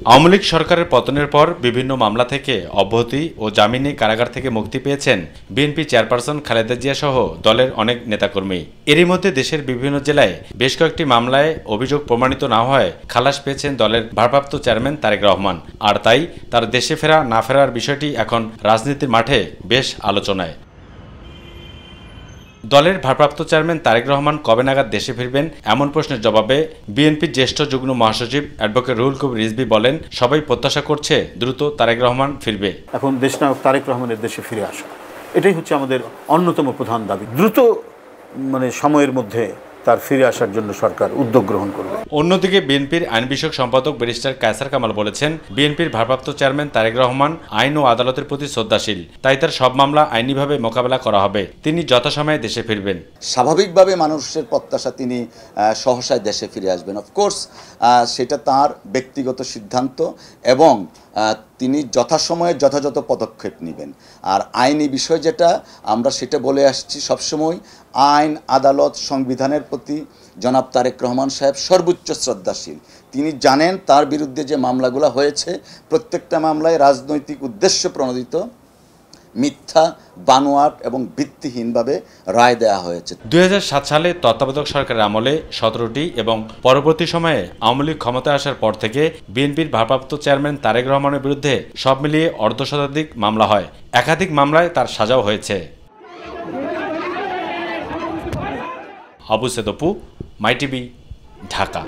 আওয়ামী লীগ সরকারের পতনের পর বিভিন্ন মামলা থেকে অব্যাহতি ও জামিনে কারাগার থেকে মুক্তি পেয়েছেন বিএনপি চেয়ারপারসন খালেদা জিয়া সহ দলের অনেক নেতাকর্মী। এরই মধ্যে দেশের বিভিন্ন জেলায় বেশ কয়েকটি মামলায় অভিযোগ প্রমাণিত না হওয়ায় খালাস পেয়েছেন দলের ভারপ্রাপ্ত চেয়ারম্যান তারেক রহমান। আর তাই তার দেশে ফেরা না ফেরার বিষয়টি এখন রাজনীতির মাঠে বেশ আলোচনায়। দলের ভারপ্রাপ্ত চেয়ারম্যান তারেক রহমান কবে নাগাদ দেশে ফিরবেন এমন প্রশ্নের জবাবে বিএনপির জ্যেষ্ঠ যুগ্ম মহাসচিব অ্যাডভোকেট রুহুল কবির রিজভী বলেন, সবাই প্রত্যাশা করছে দ্রুত তারেক রহমান ফিরবে। এখন দেশনায়ক তারেক রহমানের দেশে ফিরে আসা, এটাই হচ্ছে আমাদের অন্যতম প্রধান দাবি। দ্রুত সময়ের মধ্যে তার ফিরে আসার জন্য সরকার উদ্যোগ গ্রহণ করবে। অন্যদিকে বিএনপির আইন বিষয়ক সম্পাদক ব্যারিস্টার কায়সার কামাল বলেছেন, বিএনপির ভারপ্রাপ্ত চেয়ারম্যান তারেক রহমান আইন ও আদালতের প্রতি শ্রদ্ধাশীল, তাই তার সব মামলা আইনিভাবে মোকাবেলা করা হবে। তিনি যথাসময়ে দেশে ফিরবেন। স্বাভাবিকভাবে মানুষের প্রত্যাশা তিনি সহসায় দেশে ফিরে আসবেন। অফকোর্স সেটা তার ব্যক্তিগত সিদ্ধান্ত এবং তিনি যথাসময়ে যথাযথ পদক্ষেপ নেবেন। আর আইনি বিষয় যেটা আমরা সেটা বলে আসছি সবসময়, আইন আদালত সংবিধানের প্রতি জনাব তারেক রহমান সাহেব সর্বোচ্চ শ্রদ্ধাশীল। তিনি জানেন তার বিরুদ্ধে যে মামলাগুলো হয়েছে প্রত্যেকটা মামলায় রাজনৈতিক উদ্দেশ্য প্রণোদিত, মিথ্যা, বানোয়াট এবং ভিত্তিহীনভাবে রায় দেওয়া হয়েছে। 2007 সালে তত্ত্বাবধায়ক সরকারের আমলে 17টি এবং পরবর্তী সময়ে আওয়ামী লীগ ক্ষমতায় আসার পর থেকে বিএনপির ভারপ্রাপ্ত চেয়ারম্যান তারেক রহমানের বিরুদ্ধে সব মিলিয়ে অর্ধশতাধিক মামলা হয়। একাধিক মামলায় তার সাজাও হয়েছে। আবু সেদপু, মাই টিভি, ঢাকা।